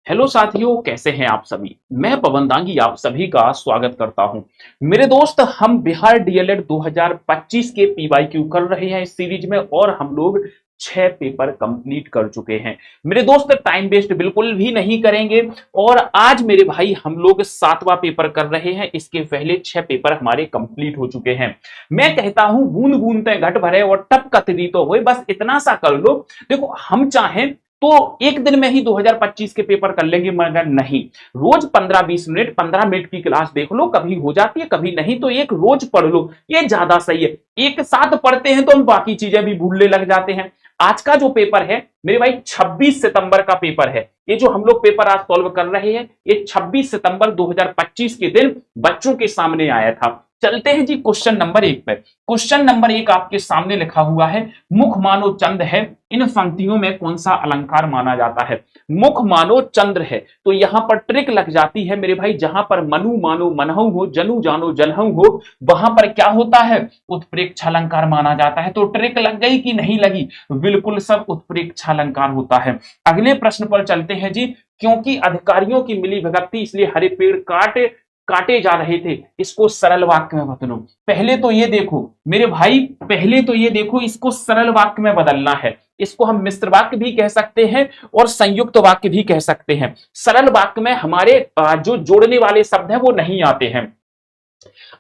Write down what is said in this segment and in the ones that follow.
Hello साथियों, कैसे हैं आप सभी। मैं पवन दांगी आप सभी का स्वागत करता हूं। मेरे दोस्त, हम बिहार डीएलएड 2025 के पीवाईक्यू कर रहे हैं इस सीरीज में और हम लोग 6 पेपर कंप्लीट कर चुके हैं। मेरे दोस्त, टाइम वेस्ट बिल्कुल भी नहीं करेंगे और आज मेरे भाई हम लोग 7वां पेपर कर रहे हैं। इसके पहले 6 पेपर हमारे कंप्लीट हो चुके हैं। मैं कहता हूं बूंद बूंद ते घट भरे और टप कतरी तो होए, बस इतना सा कर लो। देखो, हम चाहें तो एक दिन में ही 2025 के पेपर कर लेंगे, मगर नहीं, रोज 15-20 मिनट 15 मिनट की क्लास देख लो, कभी हो जाती है कभी नहीं, तो एक रोज पढ़ लो, ये ज्यादा सही है। एक साथ पढ़ते हैं तो हम बाकी चीजें भी भूलने लग जाते हैं। आज का जो पेपर है मेरे भाई 26 सितंबर का पेपर है। ये जो हम लोग पेपर आज सॉल्व कर रहे हैं, ये 26 सितंबर 2025 के दिन बच्चों के सामने आया था। चलते हैं जी क्वेश्चन नंबर 1 पे। क्वेश्चन नंबर 1 आपके सामने लिखा हुआ है, मुख मानो चंद है, इन पंक्तियों में कौन सा अलंकार माना जाता है। मुख मानो चंद्र है, तो यहां पर ट्रिक लग जाती है मेरे भाई। जहां पर मनु मानो मनहु हो, जनु जानो जनहु हो, वहां पर क्या होता है, उत्प्रेक्ष अलंकार माना जाता है। तो ट्रिक लग गई कि नहीं लगी? बिल्कुल सब उत्प्रेक्ष अलंकार होता है। अगले प्रश्न पर चलते हैं जी। क्योंकि अधिकारियों की मिली भगत थी इसलिए हरे पेड़ काटे काटे जा रहे थे, इसको सरल वाक्य में बदलो। पहले तो ये देखो मेरे भाई, पहले तो ये देखो, इसको सरल वाक्य में बदलना है। इसको हम मिश्र वाक्य भी कह सकते हैं और संयुक्त वाक्य भी कह सकते हैं। सरल वाक्य में हमारे जो जोड़ने वाले शब्द हैं वो नहीं आते हैं।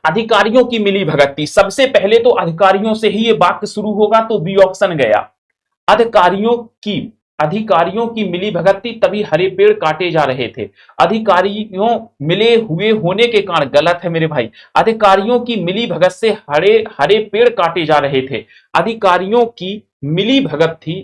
अधिकारियों की मिली भगत थी, सबसे पहले तो अधिकारियों से ही ये वाक्य शुरू होगा, तो बी ऑप्शन गया। अधिकारियों की अधिकारियों की मिली भगत थी तभी हरे पेड़ काटे जा रहे थे। अधिकारियों मिले हुए होने के कारण गलत है मेरे भाई। अधिकारियों की मिली भगत से हरे हरे पेड़ काटे जा रहे थे। अधिकारियों की मिली भगत थी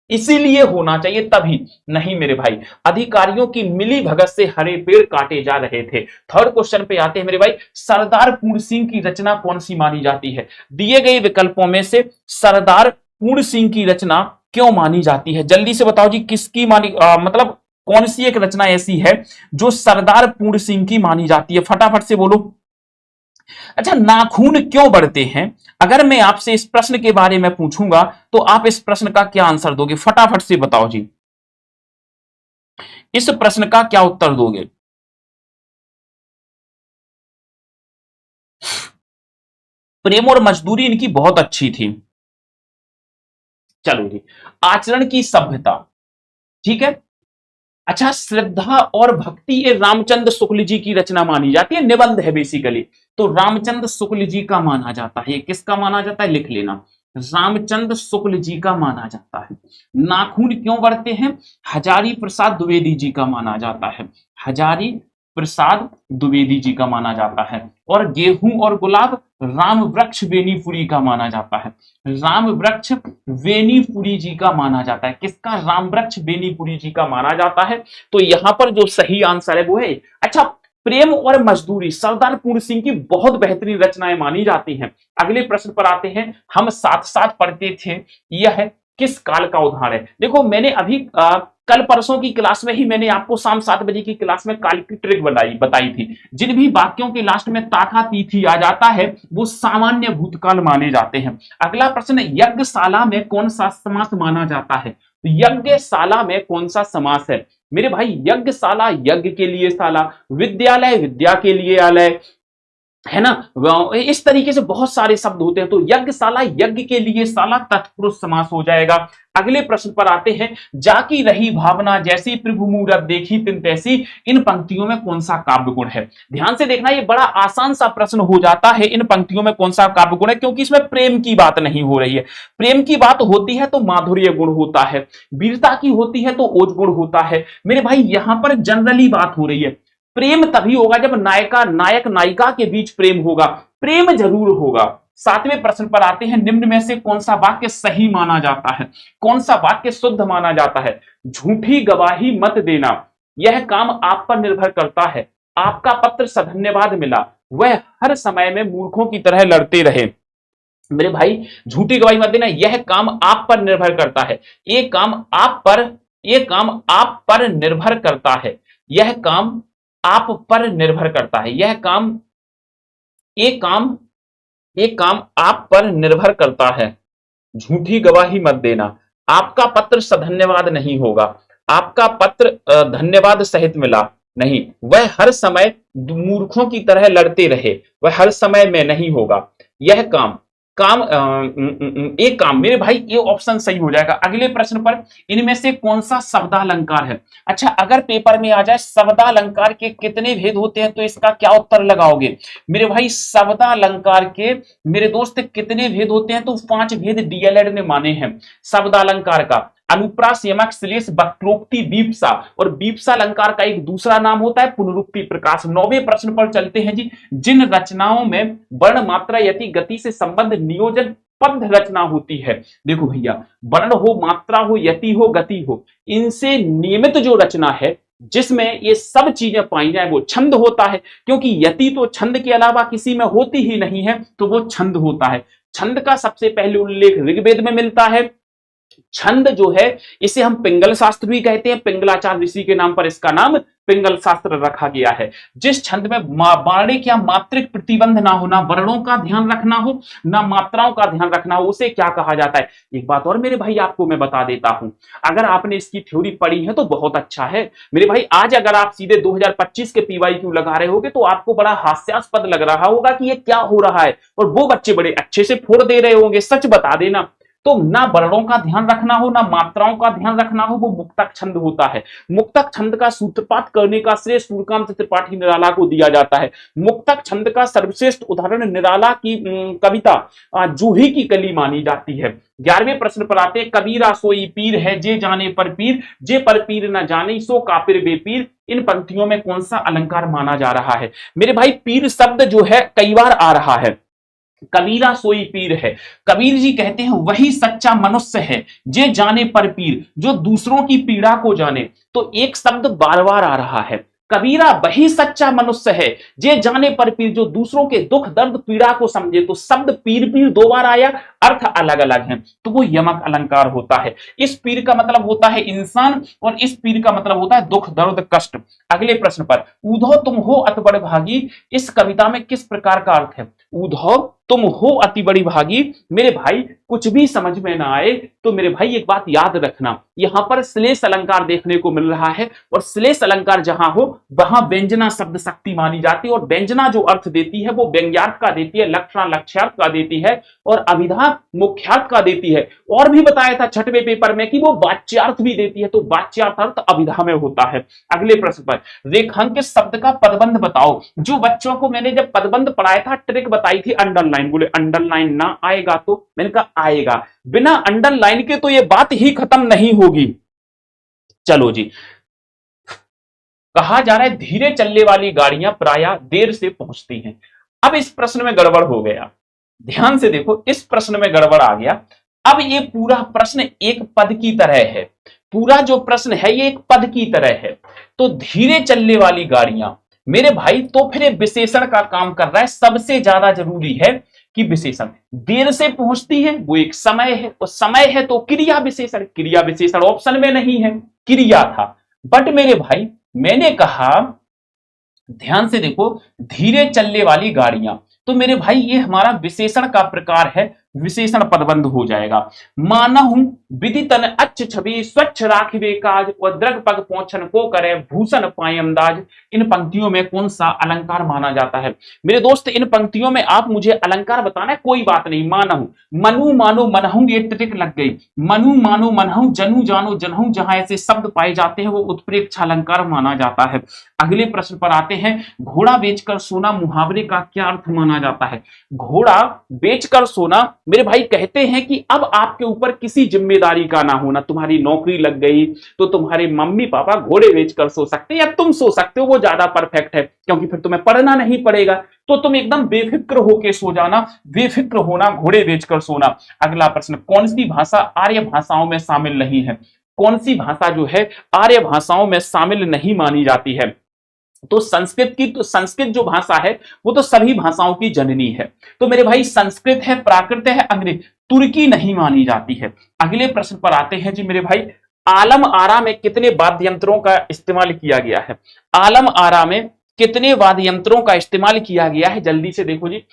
इसीलिए होना चाहिए, तभी नहीं मेरे भाई। अधिकारियों की मिली भगत से हरे पेड़ काटे जा रहे थे। थर्ड क्वेश्चन पे आते हैं मेरे भाई। सरदार पूर्ण सिंह की रचना कौन सी मानी जाती है? दिए गए विकल्पों में से सरदार पूर्ण सिंह की रचना क्यों मानी जाती है? जल्दी से बताओ जी, किसकी मानी मतलब कौन सी एक रचना ऐसी है जो सरदार पूर्ण सिंह की मानी जाती है? फटाफट से बोलो। अच्छा, नाखून क्यों बढ़ते हैं? अगर मैं आपसे इस प्रश्न के बारे में पूछूंगा तो आप इस प्रश्न का क्या आंसर दोगे? फटाफट से बताओ जी, इस प्रश्न का क्या उत्तर दोगे? प्रेम और मजदूरी इनकी बहुत अच्छी थी। चलो जी। आचरण की सभ्यता, ठीक है। अच्छा, श्रद्धा और भक्ति, ये रामचंद्र शुक्ल जी की रचना मानी जाती है, निबंध है बेसिकली। तो रामचंद्र शुक्ल जी का माना जाता है। ये किसका माना जाता है, लिख लेना, रामचंद्र शुक्ल जी का माना जाता है। नाखून क्यों बढ़ते हैं? हजारी प्रसाद द्विवेदी जी का माना जाता है। हजारी प्रसाद द्विवेदी जी का माना जाता है। और गेहूं और गुलाब राम वृक्ष बेनीपुरी का माना जाता है। राम वृक्ष बेनीपुरी जी का माना जाता है। किसका? राम वृक्ष बेनीपुरी जी का माना जाता है। तो यहां पर जो सही आंसर है वो है। अच्छा, प्रेम और मजदूरी सरदार पूर्ण सिंह की बहुत बेहतरीन रचनाएं मानी जाती हैं। अगले प्रश्न पर आते हैं। हम साथ साथ पढ़ते थे, यह किस काल का उदाहरण है? देखो, मैंने अभी कल परसों की क्लास में ही मैंने आपको शाम 7 बजे की क्लास में काल की ट्रिक बताई थी। जिन भी वाक्यों के लास्ट में ताथा तिथि आ जाता है वो सामान्य भूतकाल माने जाते हैं। अगला प्रश्न, यज्ञशाला में कौन सा समास माना जाता है? तो यज्ञशाला में कौन सा समास है मेरे भाई? यज्ञशाला यज्ञ के लिए शाला, विद्यालय विद्या के लिए आलय, है ना। इस तरीके से बहुत सारे शब्द होते हैं। तो यज्ञशाला यज्ञ के लिए शाला तत्पुरुष समास हो जाएगा। अगले प्रश्न पर आते हैं। जाकी रही भावना जैसी प्रभु मूरत देखी तिन तैसी, इन पंक्तियों में कौन सा काव्य गुण है? ध्यान से देखना, ये बड़ा आसान सा प्रश्न हो जाता है। इन पंक्तियों में कौन सा काव्य गुण है? क्योंकि इसमें प्रेम की बात नहीं हो रही है। प्रेम की बात होती है तो माधुर्य गुण होता है, वीरता की होती है तो ओज गुण होता है। मेरे भाई यहां पर जनरली बात हो रही है। प्रेम तभी होगा जब नायक नायिका के बीच प्रेम होगा, प्रेम जरूर होगा। 7वें प्रश्न पर आते हैं। निम्न में से कौन सा वाक्य सही माना जाता है? कौन सा वाक्य शुद्ध माना जाता है? झूठी गवाही मत देना, यह काम आप पर निर्भर करता है। आपका पत्र सधन्यवाद मिला, वह हर समय में मूर्खों की तरह लड़ते रहे। मेरे भाई, झूठी गवाही मत देना, यह काम आप पर निर्भर करता है। ये काम आप पर ये काम आप पर निर्भर करता है। यह काम आप पर निर्भर करता है। यह काम ये काम ये काम आप पर निर्भर करता है। झूठी गवाही मत देना, आपका पत्र सधन्यवाद नहीं होगा। आपका पत्र धन्यवाद सहित मिला नहीं, वह हर समय मूर्खों की तरह लड़ते रहे, वह हर समय में नहीं होगा। यह काम काम एक काम, मेरे भाई ये ऑप्शन सही हो जाएगा। अगले प्रश्न पर, इनमें से कौन सा शब्दालंकार है? अच्छा, अगर पेपर में आ जाए शब्दालंकार के कितने भेद होते हैं तो इसका क्या उत्तर लगाओगे? मेरे भाई शब्दालंकार के मेरे दोस्त कितने भेद होते हैं? तो 5 भेद डीएलएड ने माने हैं शब्दालंकार का। अनुप्रास, यमक, श्लेष, वक्रोक्ति, वीप्सा। और वीप्सा अलंकार का एक दूसरा नाम होता है पुनरुक्ति प्रकाश। 9वें प्रश्न पर चलते हैं जी। जिन रचनाओं में वर्ण, मात्रा, यति, गति से संबंध नियोजन पद रचना होती है, देखो भैया, वर्ण हो, मात्रा हो, यति हो, गति हो, इनसे नियमित जो रचना है जिसमें ये सब चीजें पाई जाए वो छंद होता है। क्योंकि यति तो छंद के अलावा किसी में होती ही नहीं है, तो वो छंद होता है। छंद का सबसे पहले उल्लेख ऋग्वेद में मिलता है। छंद जो है इसे हम पिंगल शास्त्र भी कहते हैं, पिंगलाचार्य ऋषि के नाम पर इसका नाम पिंगल शास्त्र रखा गया है। जिस छंद में वार्णिक या मात्रिक प्रतिबंध ना हो, ना वर्णों का ध्यान रखना हो, ना मात्राओं का ध्यान रखना हो, उसे क्या कहा जाता है? एक बात और मेरे भाई आपको मैं बता देता हूं, अगर आपने इसकी थ्योरी पढ़ी है तो बहुत अच्छा है मेरे भाई। आज अगर आप सीधे 2025 के पीवाईक्यू लगा रहे होगे तो आपको बड़ा हास्यास्पद लग रहा होगा कि ये क्या हो रहा है, और वो बच्चे बड़े अच्छे से फोड़ दे रहे होंगे। सच बता देना, तो ना वर्णों का ध्यान रखना हो, ना मात्राओं का ध्यान रखना हो, वो मुक्तक छंद होता है। मुक्तक छंद का सूत्रपात करने का श्रेय सूर्यकांत त्रिपाठी निराला को दिया जाता है। मुक्तक छंद का सर्वश्रेष्ठ उदाहरण निराला की कविता जूही की कली मानी जाती है। 11वें प्रश्न पर आते हैं। कबीरा सोई पीर है, जे जाने पर पीर, जे पर पीर न जाने सो कापिर बेपीर। इन पंक्तियों में कौन सा अलंकार माना जा रहा है? मेरे भाई पीर शब्द जो है कई बार आ रहा है। कबीरा सोई पीर है, कबीर जी कहते हैं वही सच्चा मनुष्य है, जे जाने पर पीर, जो दूसरों की पीड़ा को जाने। तो एक शब्द बार बार आ रहा है, कबीरा वही सच्चा मनुष्य है, जे जाने पर पीर, जो दूसरों के दुख दर्द पीड़ा को समझे। तो शब्द पीर पीर 2 बार आया, अर्थ अलग अलग है, तो वो यमक अलंकार होता है। इस पीर का मतलब होता है इंसान, और इस पीर का मतलब होता है दुख दर्द कष्ट। अगले प्रश्न पर, ऊधो तुम हो अति बड़ भागी, इस कविता में किस प्रकार का अर्थ है? ऊधो तुम हो अति बड़ी भागी, मेरे भाई कुछ भी समझ में ना आए तो मेरे भाई एक बात याद रखना, यहां पर श्लेष अलंकार देखने को मिल रहा है, और श्लेष अलंकार जहां हो वहां व्यंजना शब्द शक्ति मानी जाती है। और व्यंजना जो अर्थ देती है वो व्यंग्यार्थ का देती है, लक्षणा लक्ष्यार्थ का देती है, और अभिधा मुख्यार्थ का देती है। और भी बताया था 6वें पेपर में कि वो वाच्यार्थ भी देती है, तो वाच्यार्थ अर्थ अभिधा में होता है। अगले प्रश्न पर, रेखांकित शब्द का पदबंध बताओ। जो बच्चों को मैंने जब पदबंध पढ़ाया था ट्रिक बताई थी अंडरलाइन, बोले अंडरलाइन ना आएगा, तो मैंने कहा आएगा, बिना अंडरलाइन के तो ये बात ही खत्म नहीं होगी। चलो जी, कहा जा रहा है धीरे चलने वाली गाड़ियां प्रायः देर से पहुंचती हैं। अब इस प्रश्न में गड़बड़ हो गया, ध्यान से देखो, इस प्रश्न में गड़बड़ आ गया। अब ये पूरा प्रश्न एक पद की तरह है, पूरा जो प्रश्न है ये एक पद की तरह है। तो धीरे चलने वाली गाड़ियां मेरे भाई, तो फिर विशेषण का काम कर रहा है। सबसे ज्यादा जरूरी है कि विशेषण, देर से पहुंचती है वो एक समय है, और समय है तो क्रिया विशेषण, क्रिया विशेषण ऑप्शन में नहीं है, क्रिया था। बट मेरे भाई मैंने कहा, ध्यान से देखो, धीरे चलने वाली गाड़ियां, तो मेरे भाई ये हमारा विशेषण का प्रकार है, विशेषण पदबंध हो जाएगा। मानहु विधि तन अच्छ छवि, स्वच्छ राखिबे काज, और द्रग पग पोंछन को करे भूषण पाए अंदाज। इन पंक्तियों में कौन सा अलंकार माना जाता है? मेरे दोस्त इन पंक्तियों में आप मुझे अलंकार बताना है, कोई बात नहीं। मानहु, मनु मानो मनहु, ये ट्रिक लग गई। मनु मानो मनहु, जनु जानो जनहु, जहां ऐसे शब्द पाए जाते हैं वो उत्प्रेक्ष अलंकार माना जाता है। अगले प्रश्न पर आते हैं। घोड़ा बेचकर सोना मुहावरे का क्या अर्थ माना जाता है? घोड़ा बेचकर सोना, मेरे भाई कहते हैं कि अब आपके ऊपर किसी जिम्मेदारी का ना होना, तुम्हारी नौकरी लग गई तो तुम्हारे मम्मी पापा घोड़े बेचकर सो सकते हैं, या तुम सो सकते हो, वो ज्यादा परफेक्ट है, क्योंकि फिर तुम्हें पढ़ना नहीं पड़ेगा। तो तुम एकदम बेफिक्र होके सो जाना, बेफिक्र होना, घोड़े बेचकर सोना। अगला प्रश्न, कौन सी भाषा आर्य भाषाओं में शामिल नहीं है? कौन सी भाषा जो है आर्य भाषाओं में शामिल नहीं मानी जाती है? तो संस्कृत की, तो संस्कृत जो भाषा है वो तो सभी भाषाओं की जननी है। तो मेरे भाई संस्कृत है, प्राकृत है, अंग्रेजी, तुर्की नहीं मानी जाती है। अगले प्रश्न पर आते हैं जी मेरे भाई। आलम आरा में कितने वाद्य यंत्रों का इस्तेमाल किया गया है? आलम आरा में कितने वाद्य यंत्रों का इस्तेमाल किया गया है? जल्दी से देखो जी।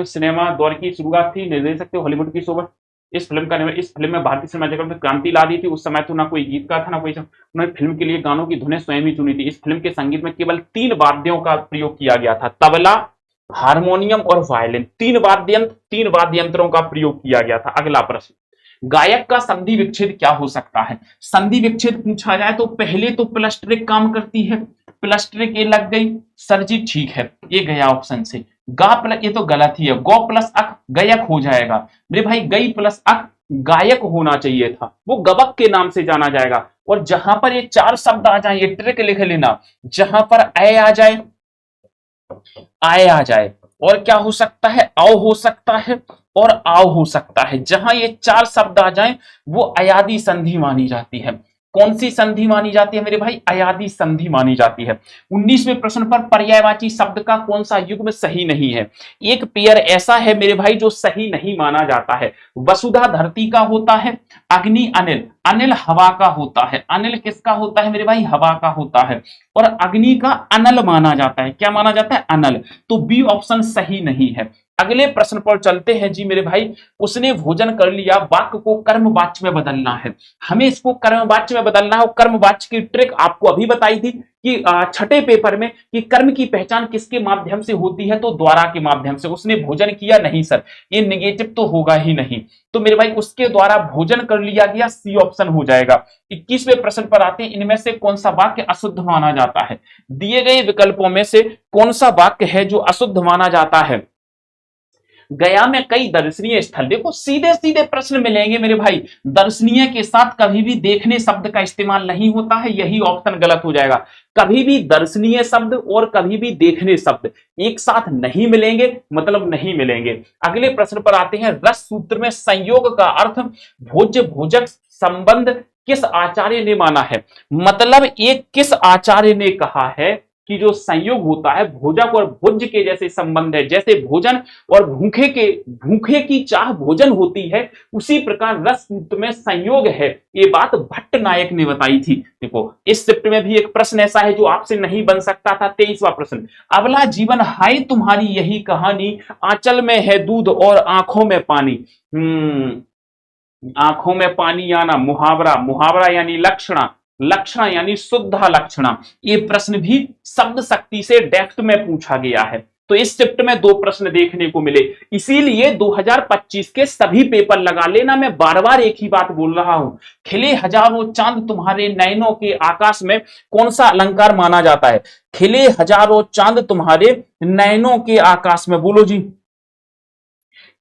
सिनेमा दौर की शुरुआत थी, निर्देशक थे हॉलीवुड की सोबत, इस फिल्म का इस फिल्म में भारतीय सिनेमा जगत में क्रांति ला दी थी। उस समय तो ना कोई गीतकार था ना कोई, उन्होंने फिल्म के लिए गानों की धुनें स्वयं ही चुनी थी। इस फिल्म के संगीत में केवल 3 वाद्यों का प्रयोग किया गया था, तबला, हारमोनियम और वायलिन। 3 वाद्य यंत्रों का प्रयोग किया गया था। अगला प्रश्न, गायक का संधि विच्छेद क्या हो सकता है? संधि विच्छेद पूछा जाए तो पहले तो प्लस्ट्रिक काम करती है, प्लस्ट्रिक ये लग गई सर जी, ठीक है, ये गया ऑप्शन से। गा प्लस, ये तो गलत ही है, गौ प्लस अक गयक हो जाएगा मेरे भाई, गई प्लस अक गायक होना चाहिए था, वो गवक के नाम से जाना जाएगा। और जहां पर ये 4 शब्द आ जाए, ये ट्रिक लिख लेना, जहां पर ए आ जाए, आय आ जाए, और क्या हो सकता है, आओ हो सकता है और आओ हो सकता है, जहां ये 4 शब्द आ जाएं वो अयादी संधि मानी जाती है। कौन सी संधि मानी जाती है मेरे भाई? अयादी संधि मानी जाती है। 19वें प्रश्न पर पर्यायवाची शब्द का कौन सा युग्म सही नहीं है? एक पेयर ऐसा है मेरे भाई जो सही नहीं माना जाता है। वसुधा धरती का होता है, अग्नि अनिल, अनिल हवा का होता है। अनिल किसका होता है मेरे भाई? हवा का होता है। और अग्नि का अनल माना जाता है। क्या माना जाता है? अनल। तो बी ऑप्शन सही नहीं है। अगले प्रश्न पर चलते हैं जी मेरे भाई। उसने भोजन कर लिया, वाक्य को कर्मवाच्य में बदलना है। हमें इसको कर्मवाच्य में बदलना है, और कर्मवाच्य की ट्रिक आपको अभी बताई थी कि छठे पेपर में, कि कर्म की पहचान किसके माध्यम से होती है? तो द्वारा के माध्यम से। उसने भोजन किया, नहीं सर, ये निगेटिव तो होगा ही नहीं। तो मेरे भाई उसके द्वारा भोजन कर लिया गया, सी ऑप्शन हो जाएगा। 21वें प्रश्न पर आते हैं, इनमें से कौन सा वाक्य अशुद्ध माना जाता है? दिए गए विकल्पों में से कौन सा वाक्य है जो अशुद्ध माना जाता है? गया में कई दर्शनीय स्थल, देखो सीधे सीधे प्रश्न मिलेंगे मेरे भाई। दर्शनीय के साथ कभी भी देखने शब्द का इस्तेमाल नहीं होता है, यही ऑप्शन गलत हो जाएगा। कभी भी दर्शनीय शब्द और कभी भी देखने शब्द एक साथ नहीं मिलेंगे, मतलब नहीं मिलेंगे। अगले प्रश्न पर आते हैं, रस सूत्र में संयोग का अर्थ भोज्य भोजक संबंध किस आचार्य ने माना है? मतलब एक किस आचार्य ने कहा है कि जो संयोग होता है भोजक और भोज्य के जैसे संबंध है, जैसे भोजन और भूखे की चाह भोजन होती है, उसी प्रकार रस सूत्र में संयोग है। ये बात भट्ट नायक ने बताई थी। देखो इस शिफ्ट में भी एक प्रश्न ऐसा है जो आपसे नहीं बन सकता था। 23वां प्रश्न, अबला जीवन हाय तुम्हारी यही कहानी, आंचल में है दूध और आंखों में पानी। आंखों में पानी आना, मुहावरा, मुहावरा यानी लक्षणा, लक्षणा यानी शुद्ध लक्षणा। ये प्रश्न भी शब्द शक्ति से डेप्थ में पूछा गया है। तो इस शिफ्ट में 2 प्रश्न देखने को मिले, इसीलिए 2025 के सभी पेपर लगा लेना। मैं बार बार एक ही बात बोल रहा हूं, खिले हजारों चांद तुम्हारे नयनों के आकाश में कौन सा अलंकार माना जाता है? खिले हजारों चांद तुम्हारे नयनों के आकाश में, बोलो जी।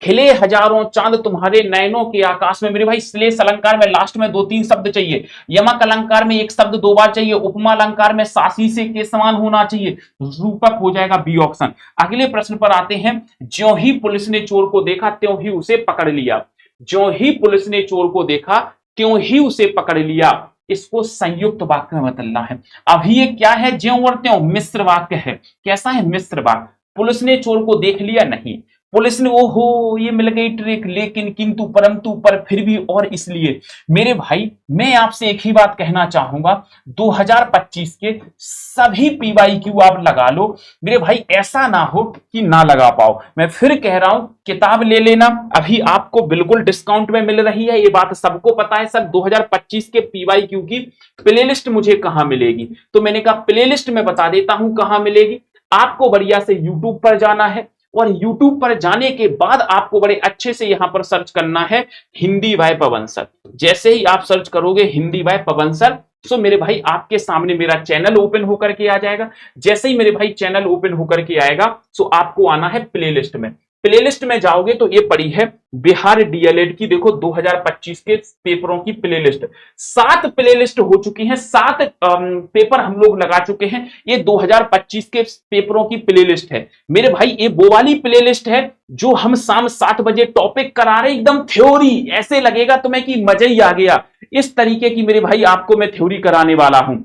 खिले हजारों चांद तुम्हारे नयनों के आकाश में, मेरे भाई श्लेष अलंकार में लास्ट में 2-3 शब्द चाहिए, यमक अलंकार में 1 शब्द 2 बार चाहिए, उपमा अलंकार में सासी से के समान होना चाहिए, रूपक हो जाएगा बी ऑप्शन। अगले प्रश्न पर आते हैं, ज्यों ही पुलिस ने चोर को देखा त्यों ही उसे पकड़ लिया। ज्यों ही पुलिस ने चोर को देखा त्यों ही उसे पकड़ लिया, इसको संयुक्त वाक्य में बदलना है। अभी ये क्या है? ज्यों और त्यों मिश्र वाक्य है। कैसा है? मिश्र वाक्य। पुलिस ने चोर को देख लिया, नहीं, पुलिस ने ओहो ये मिल गई ट्रिक, लेकिन किंतु परंतु पर फिर भी और इसलिए। मेरे भाई मैं आपसे एक ही बात कहना चाहूंगा, 2025 के सभी पीवाईक्यू आप लगा लो मेरे भाई, ऐसा ना हो कि ना लगा पाओ। मैं फिर कह रहा हूं, किताब ले लेना, अभी आपको बिल्कुल डिस्काउंट में मिल रही है, ये बात सबको पता है। सर 2025 के पीवाईक्यू की प्लेलिस्ट मुझे कहां मिलेगी? तो मैंने कहा प्लेलिस्ट में बता देता हूं कहां मिलेगी। आपको बढ़िया से यूट्यूब पर जाना है, और YouTube पर जाने के बाद आपको बड़े अच्छे से यहां पर सर्च करना है हिंदी बाय पवन सर। जैसे ही आप सर्च करोगे हिंदी बाय पवन सर, सो मेरे भाई आपके सामने मेरा चैनल ओपन होकर के आ जाएगा। जैसे ही मेरे भाई चैनल ओपन होकर के आएगा, सो आपको आना है प्लेलिस्ट में। प्लेलिस्ट में जाओगे तो ये पड़ी है बिहार डीएलएड की, देखो 2025 के पेपरों की प्लेलिस्ट। 7 प्लेलिस्ट हो चुकी हैं, 7 पेपर हम लोग लगा चुके हैं। ये 2025 के पेपरों की प्लेलिस्ट है मेरे भाई। ये वो वाली प्लेलिस्ट है जो हम शाम 7 बजे टॉपिक करा रहे, एकदम थ्योरी, ऐसे लगेगा तुम्हें कि मजा ही आ गया। इस तरीके की मेरे भाई आपको मैं थ्योरी कराने वाला हूं।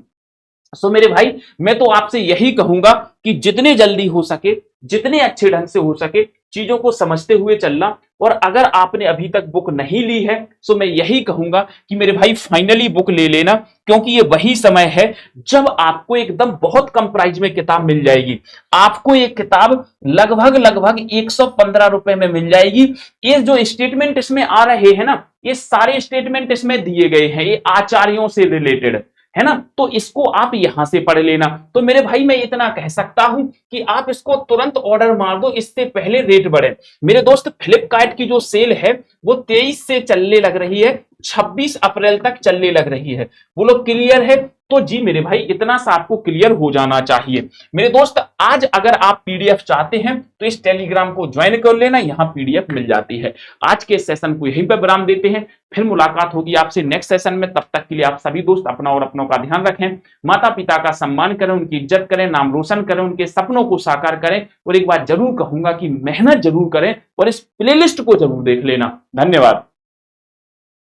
सो मेरे भाई मैं तो आपसे यही कहूंगा कि जितने जल्दी हो सके, जितने अच्छे ढंग से हो सके चीजों को समझते हुए चलना। और अगर आपने अभी तक बुक नहीं ली है तो मैं यही कहूंगा कि मेरे भाई फाइनली बुक ले लेना, क्योंकि ये वही समय है जब आपको एकदम बहुत कम प्राइस में किताब मिल जाएगी। आपको एक किताब लगभग लगभग 115 रुपए में मिल जाएगी। ये जो स्टेटमेंट इसमें आ रहे हैं ना, ये सारे स्टेटमेंट इसमें दिए गए हैं, ये आचार्यों से रिलेटेड है ना, तो इसको आप यहां से पढ़ लेना। तो मेरे भाई मैं इतना कह सकता हूं कि आप इसको तुरंत ऑर्डर मार दो, इससे पहले रेट बढ़े। मेरे दोस्त फ्लिपकार्ट की जो सेल है वो 23 से चलने लग रही है, 26 अप्रैल तक चलने लग रही है। वो लोग क्लियर है? तो जी मेरे भाई इतना सा आपको क्लियर हो जाना चाहिए। मेरे दोस्त आज अगर आप पीडीएफ चाहते हैं तो इस टेलीग्राम को ज्वाइन कर लेना, यहां पीडीएफ मिल जाती है। आज के सेशन को यहीं पर विराम देते हैं, फिर मुलाकात होगी आपसे नेक्स्ट सेशन में। तब तक के लिए आप सभी दोस्त अपना और अपनों का ध्यान रखें, माता पिता का सम्मान करें, उनकी इज्जत करें, नाम रोशन करें, उनके सपनों को साकार करें। और एक बात जरूर कहूंगा कि मेहनत जरूर करें और इस प्लेलिस्ट को जरूर देख लेना। धन्यवाद।